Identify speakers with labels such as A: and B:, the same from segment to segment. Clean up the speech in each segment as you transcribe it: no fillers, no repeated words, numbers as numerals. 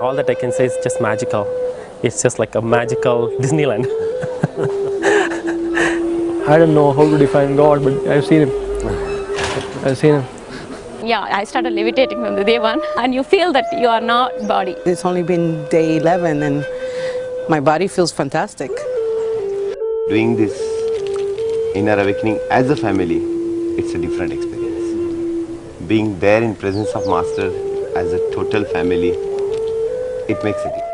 A: All that I can say is just magical. It's just like a magical Disneyland.
B: I don't know how to define God, but I've seen him. I've seen him.
C: Yeah, I started levitating from the day one, and you feel that you are not body.
D: It's only been day 11 and my body feels fantastic.
E: Doing this inner awakening as a family, it's a different experience. Being there in presence of Master as a total family, it makes a difference.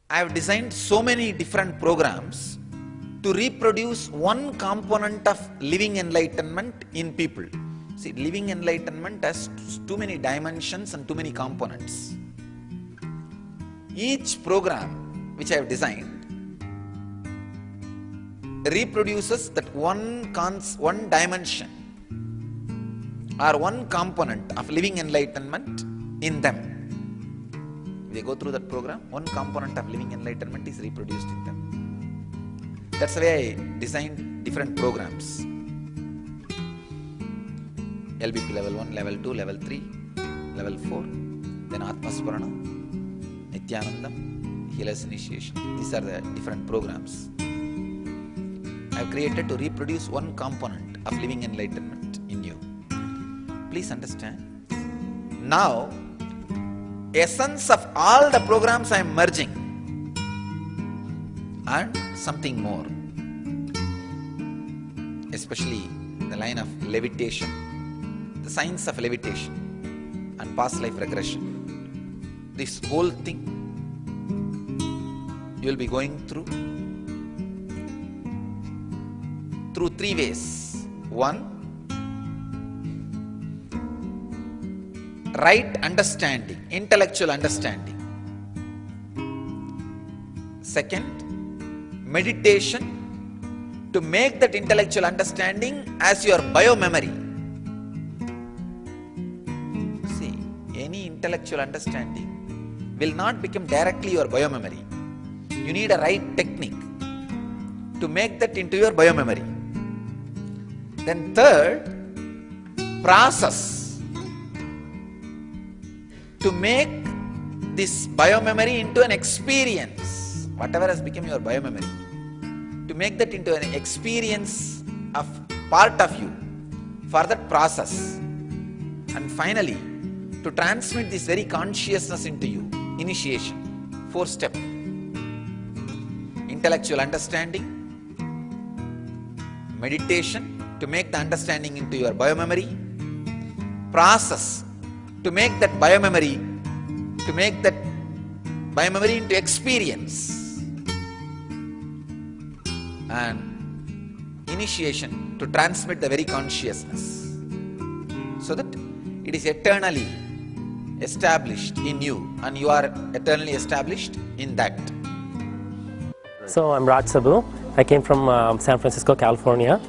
F: I have designed so many different programs to reproduce one component of living enlightenment in people. See, living enlightenment has too many dimensions and too many components. Each program which I have designed reproduces that one dimension or one component of living enlightenment in them. They go through that program, one component of living enlightenment is reproduced in them. That's the way I designed different programs. LBP level 1, level 2, level 3, level 4, then Atmasparana, Nithyananda, Healer's Initiation. These are the different programs I have created to reproduce one component of living enlightenment in you. Please understand. Now, essence of all the programs I am merging and something more, especially the line of levitation, the science of levitation and past life regression. This whole thing you will be going through three ways. One, right understanding, intellectual understanding. Second, meditation to make that intellectual understanding as your biomemory. See, any intellectual understanding will not become directly your biomemory. You need a right technique to make that into your biomemory. Then third, process to make this biomemory into an experience, whatever has become your biomemory, to make that into an experience of part of you for that process. And finally, to transmit this very consciousness into you, initiation, 4 step. Intellectual understanding, meditation to make the understanding into your biomemory, process to make that biomemory into experience, and initiation to transmit the very consciousness so that it is eternally established in you and you are eternally established in that.
A: So I'm Raj Sabu. I came from San Francisco, California.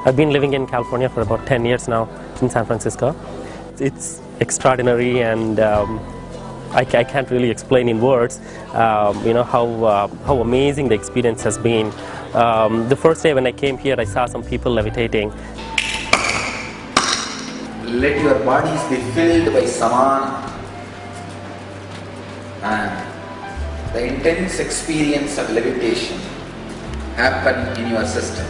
A: I've been living in California for about 10 years now in San Francisco. It's extraordinary, and I can't really explain in words, you know, how amazing the experience has been. The first day when I came here, I saw some people levitating.
F: Let your bodies be filled by samana and the intense experience of levitation happen in your system.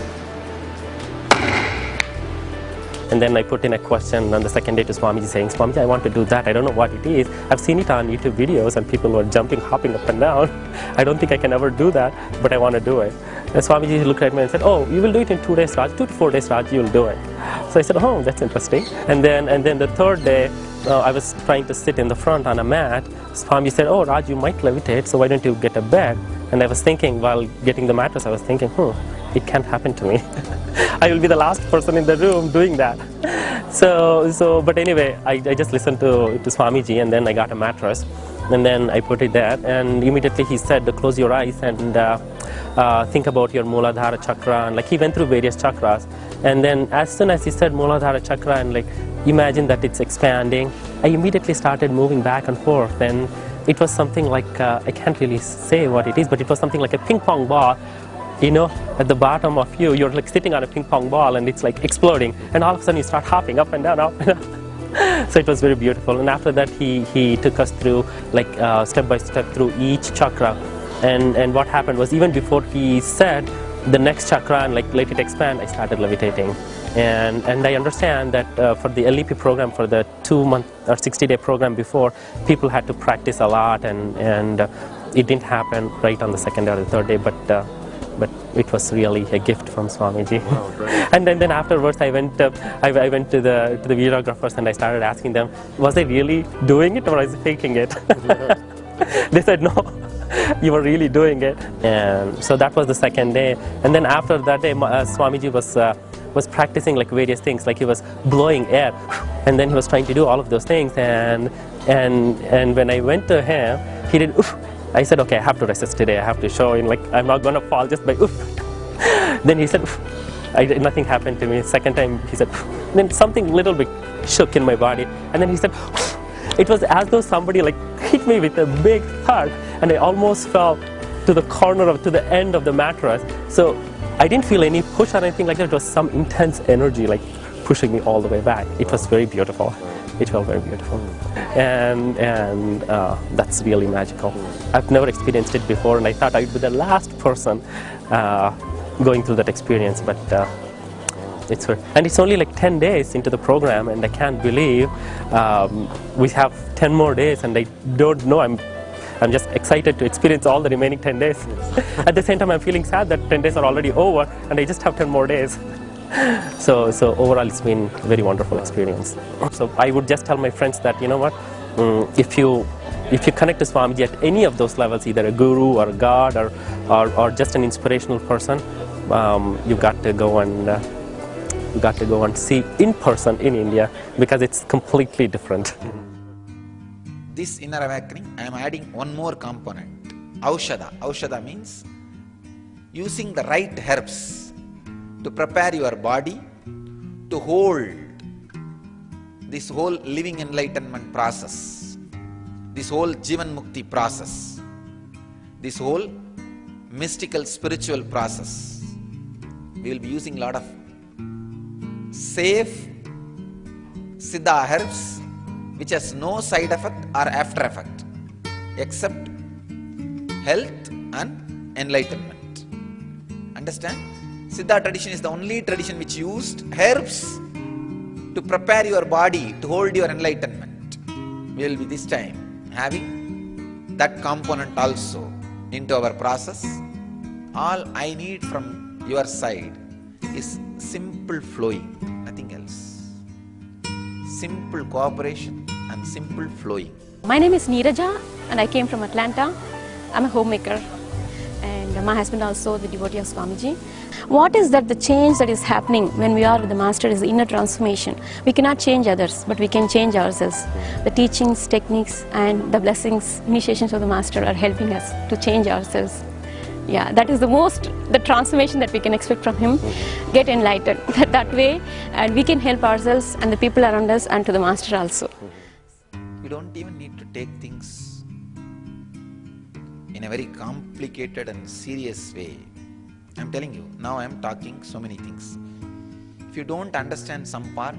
A: And then I put in a question on the second day to Swamiji saying, Swamiji, I want to do that. I don't know what it is. I've seen it on YouTube videos and people were jumping, hopping up and down. I don't think I can ever do that, but I want to do it. And Swamiji looked at me and said, oh, you will do it in 2 days, Raj. 2 to 4 days, Raj, you will do it. So I said, oh, that's interesting. And then the third day, I was trying to sit in the front on a mat. Swamiji said, oh, Raj, you might levitate, so why don't you get a bed? And I was thinking, while getting the mattress, I was thinking, it can't happen to me. I will be the last person in the room doing that. But anyway, I just listened to Swamiji, and then I got a mattress, and then I put it there, and immediately he said, close your eyes and think about your Muladhara chakra, and like he went through various chakras, and then as soon as he said Muladhara chakra and like imagine that it's expanding, I immediately started moving back and forth, and it was something like, I can't really say what it is, but it was something like a ping pong ball. You know, at the bottom of you, you're like sitting on a ping pong ball and it's like exploding, and all of a sudden you start hopping up and down, up and down. So it was very beautiful. And after that, he took us through like step by step through each chakra. And what happened was, even before he said the next chakra and like let it expand, I started levitating. And I understand that for the LEP program, for the 2-month or 60-day program before, people had to practice a lot, and it didn't happen right on the second or the third day, but it was really a gift from Swamiji. Wow, and then afterwards, I went to the videographers and I started asking them, was I really doing it or was I faking it? They said, no, you were really doing it. And so that was the second day. And then after that day, Swamiji was practicing like various things, like he was blowing air, and then he was trying to do all of those things. And when I went to him, he did oof. I said, okay, I have to resist today. I have to show him, like, I'm not going to fall just by oof. Then he said, oof. Nothing happened to me. Second time, he said, oof. Then something little bit shook in my body. And then he said, oof. It was as though somebody like hit me with a big thud. And I almost fell to the corner to the end of the mattress. So I didn't feel any push or anything like that. It was some intense energy, like pushing me all the way back. It was very beautiful. It felt very beautiful, and that's really magical. I've never experienced it before, and I thought I'd be the last person going through that experience. But it's only like 10 days into the program, and I can't believe we have 10 more days, and I don't know. I'm just excited to experience all the remaining 10 days. At the same time, I'm feeling sad that 10 days are already over, and I just have 10 more days. So overall, it's been a very wonderful experience. So I would just tell my friends that, you know what, if you connect to Swamiji at any of those levels, either a guru or a god or just an inspirational person, you got to go and see in person in India, because it's completely different.
F: This inner awakening, I am adding one more component, Aushadha. Aushadha means using the right herbs to prepare your body to hold this whole living enlightenment process, this whole Jivan Mukti process, this whole mystical spiritual process. We will be using a lot of safe Siddha herbs which has no side effect or after effect except health and enlightenment. Understand? Siddha tradition is the only tradition which used herbs to prepare your body to hold your enlightenment. We will be this time having that component also into our process. All I need from your side is simple flowing, nothing else. Simple cooperation and simple flowing.
C: My name is Neeraja and I came from Atlanta. I'm a homemaker and my husband also the devotee of Swamiji. What is that the change that is happening when we are with the Master is the inner transformation. We cannot change others, but we can change ourselves. The teachings, techniques and the blessings, initiations of the Master are helping us to change ourselves. Yeah, that is the transformation that we can expect from him. Get enlightened that way, and we can help ourselves and the people around us and to the Master also.
F: You don't even need to take things in a very complicated and serious way. I'm telling you, now I'm talking so many things. If you don't understand some part,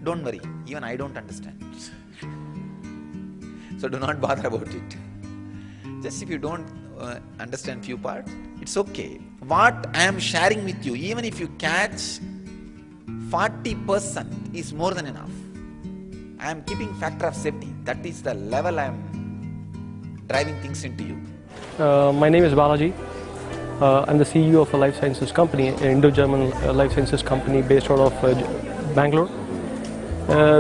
F: don't worry, even I don't understand. So do not bother about it. Just if you don't understand few parts, it's okay. What I am sharing with you, even if you catch 40% is more than enough. I am keeping factor of safety. That is the level I am driving things into you.
B: My name is Balaji. I'm the CEO of a life sciences company, an Indo-German life sciences company based out of Bangalore.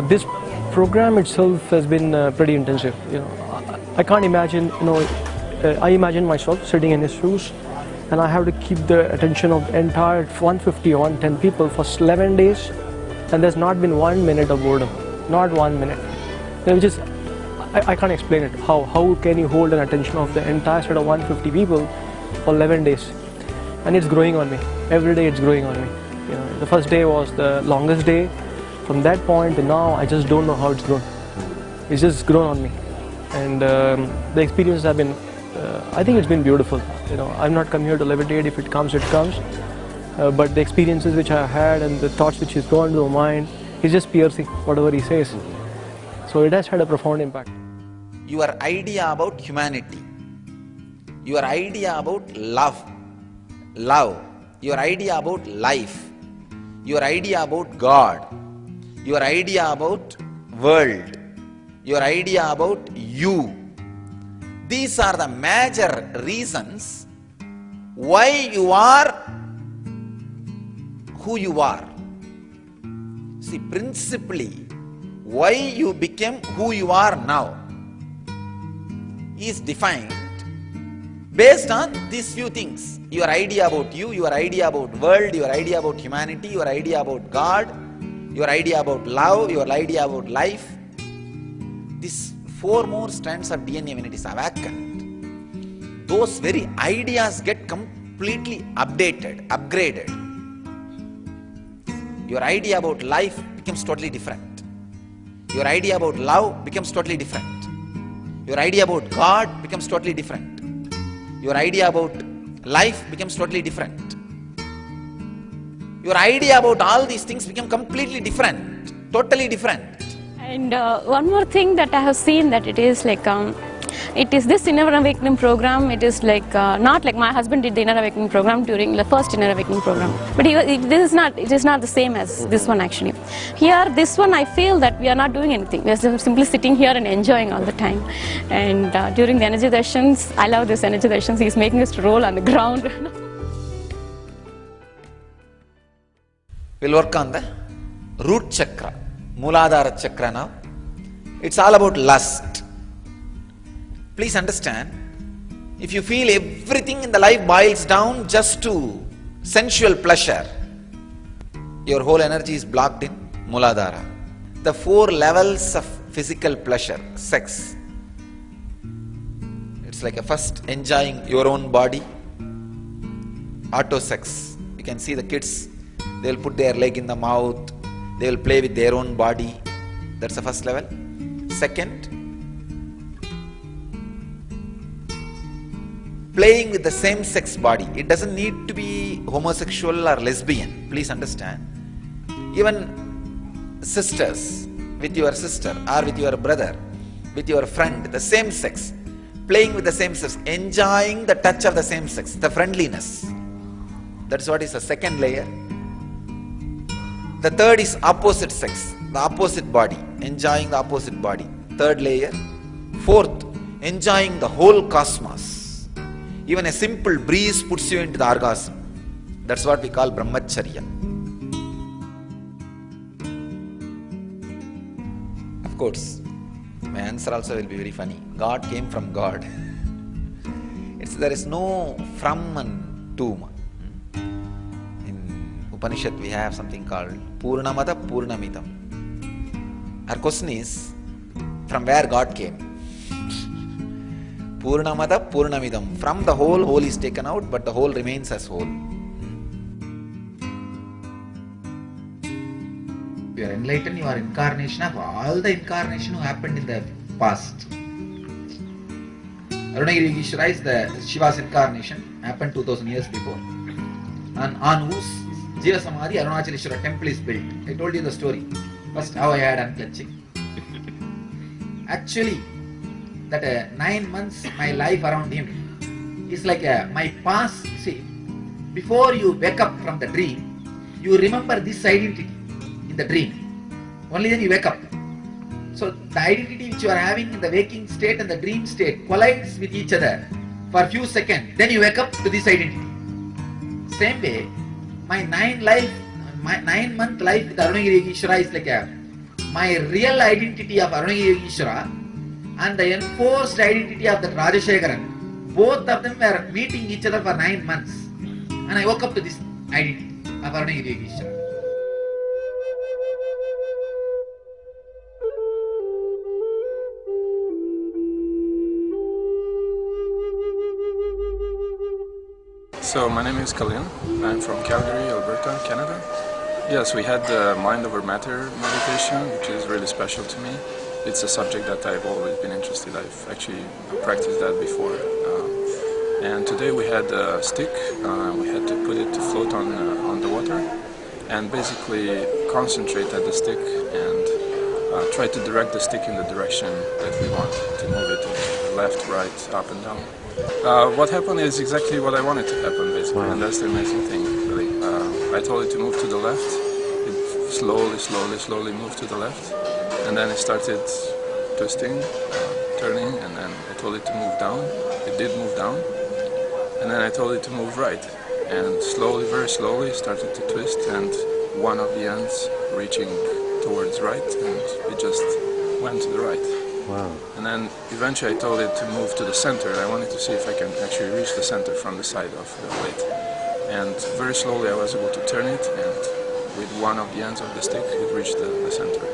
B: This program itself has been pretty intensive. I can't imagine. I imagine myself sitting in his shoes, and I have to keep the attention of the entire 150 or 110 people for 11 days, and there's not been 1 minute of boredom, not 1 minute. I can't explain it. How can you hold an attention of the entire set of 150 people for 11 days? And it's growing on me. Every day it's growing on me. The first day was the longest day. From that point to now, I just don't know how it's grown. It's just grown on me. And the experiences have been, I think it's been beautiful. I've not come here to levitate. If it comes, it comes. But the experiences which I had and the thoughts which is gone to my mind, he's just piercing whatever he says. So it has had a profound impact.
F: Your idea about humanity, your idea about love, your idea about life, your idea about God, your idea about world, your idea about you. These are the major reasons why you are who you are. See, principally, why you became who you are now is defined based on these few things. Your idea about you, your idea about world, your idea about humanity, your idea about God, your idea about love, your idea about life. These 4 more strands of DNA, when it is awakened, those very ideas get completely updated, upgraded. Your idea about life becomes totally different. Your idea about love becomes totally different. Your idea about God becomes totally different. Your idea about life becomes totally different. Your idea about all these things become completely different, totally different.
C: And one more thing that I have seen, that it is like, it is this inner awakening program, it is like, not like my husband did the inner awakening program during the first inner awakening program. But it is not the same as this one actually. Here, this one I feel that we are not doing anything. We are simply sitting here and enjoying all the time. And during the energy sessions, I love this energy sessions, he is making us to roll on the ground.
F: We'll work on the root chakra, Mooladhara chakra now. It's all about lust. Please understand, if you feel everything in the life boils down just to sensual pleasure, your whole energy is blocked in Mooladhara. The 4 levels of physical pleasure, sex. It's like a first enjoying your own body, auto sex. You can see the kids, they'll put their leg in the mouth, they will play with their own body. That's the first level. Second, playing with the same sex body. It doesn't need to be homosexual or lesbian. Please understand. Even sisters, with your sister or with your brother, with your friend, the same sex, playing with the same sex, enjoying the touch of the same sex, the friendliness. That's what is the second layer. The third is opposite sex, the opposite body, enjoying the opposite body. Third layer. Fourth, enjoying the whole cosmos. Even a simple breeze puts you into the orgasm. That's what we call brahmacharya. Of course, my answer also will be very funny. God came from God. There is no from and to. In Upanishad we have something called Purnamada Purnamidam. Our question is, from where God came? Purnamada Purnamidam. From the whole, whole is taken out, but the whole remains as whole. You are enlightened, you are incarnation of all the incarnation who happened in the past. Arunagiri Yogeshwara is the Shiva's incarnation, happened 2000 years before. And on whose Jiva Samadhi Arunachaleshwara temple is built. I told you the story. First how I had unclutching. Actually, that 9 months my life around him is like my past. See, before you wake up from the dream, you remember this identity in the dream. Only then you wake up. So the identity which you are having in the waking state and the dream state collides with each other for a few seconds. Then you wake up to this identity. Same way, my 9-month life with Arunagiri Yogeshwara is like my real identity of Arunagiri Yogeshwara and the enforced identity of that Rajashekaran. Both of them were meeting each other for 9 months. And I woke up to this identity of Arunagiri Yogeshwara.
G: So my name is Kalyan. I'm from Calgary, Alberta, Canada. Yes, we had the mind over matter meditation, which is really special to me. It's a subject that I've always been interested in. I've actually practiced that before. And today we had a stick. We had to put it to float on the water and basically concentrate at the stick and try to direct the stick in the direction that we want to move it, left, right, up and down. What happened is exactly what I wanted to happen, basically, and that's the amazing thing, really. I told it to move to the left. It slowly moved to the left, and then it started twisting, turning, and then I told it to move down. It did move down, and then I told it to move right, and slowly, very slowly, it started to twist, and one of the ends reaching towards right, and it just went to the right.
A: Wow.
G: And then eventually I told it to move to the center. I wanted to see if I can actually reach the center from the side of the plate. And very slowly I was able to turn it, and with one of the ends of the stick it reached the center.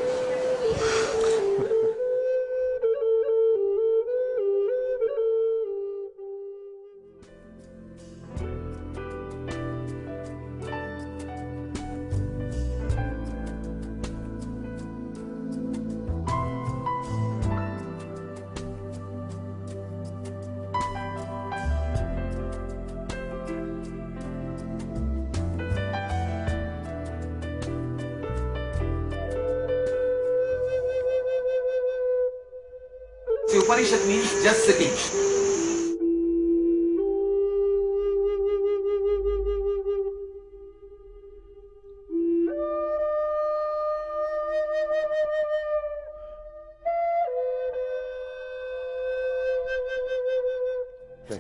F: See, Upanishad means just sitting.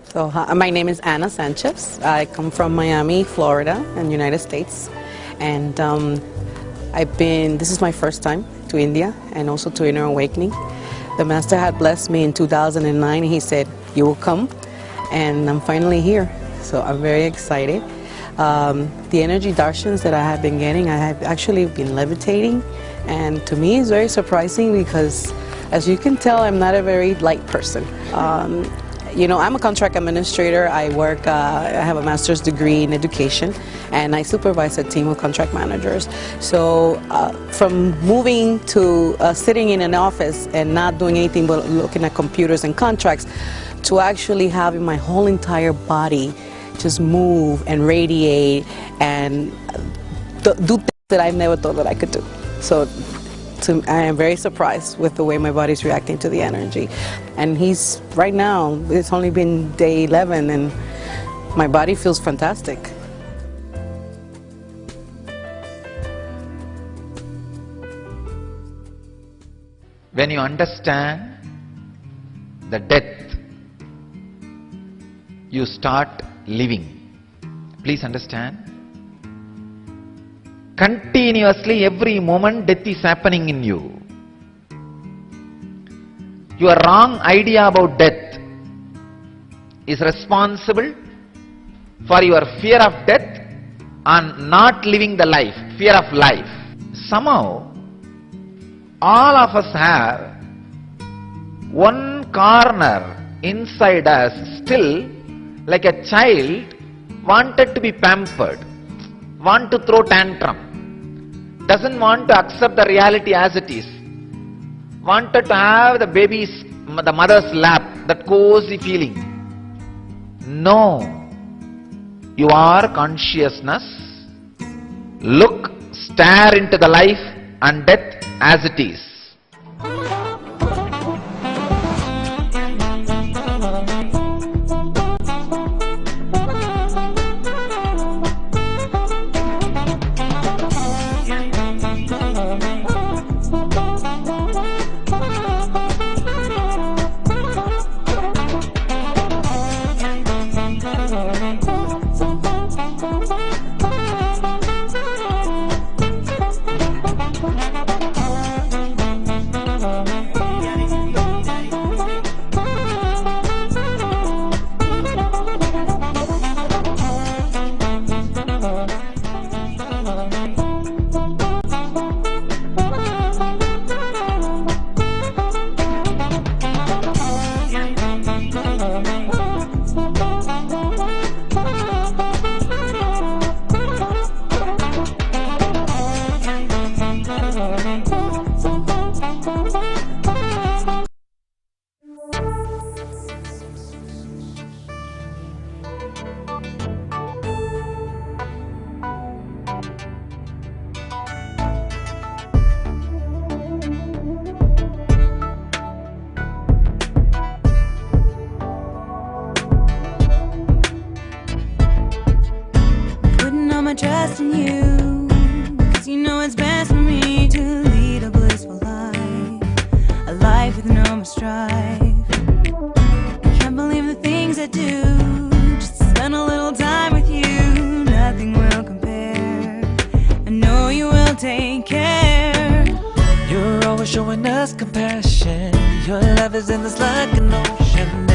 D: So my name is Anna Sanchez. I come from Miami, Florida, in the United States. And this is my first time to India and also to Inner Awakening. The Master had blessed me in 2009. He said, you will come, and I'm finally here. So I'm very excited. The energy darshans that I have been getting, I have actually been levitating. And to me, it's very surprising because, as you can tell, I'm not a very light person. You know, I'm a contract administrator. I work, I have a master's degree in education, and I supervise a team of contract managers. So from moving to sitting in an office and not doing anything but looking at computers and contracts, to actually having my whole entire body just move and radiate and do things that I never thought that I could do. So I am very surprised with the way my body's reacting to the energy. And right now, it's only been day 11 and my body feels fantastic.
F: When you understand the death, you start living. Please understand. Continuously, every moment, death is happening in you. Your wrong idea about death is responsible for your fear of death and not living the life, fear of life. Somehow, all of us have one corner inside us still, like a child wanted to be pampered, want to throw tantrum, doesn't want to accept the reality as it is, wanted to have the baby's the mother's lap, that cozy feeling. No. You are consciousness. Look, stare into the life and death as it is.
H: Trust in you, 'cause you know it's best for me to lead a blissful life, a life with no more strife. Can't believe the things I do, just to spend a little time with you. Nothing will compare, I know you will take care.
I: You're always showing us compassion, your love is endless like an ocean.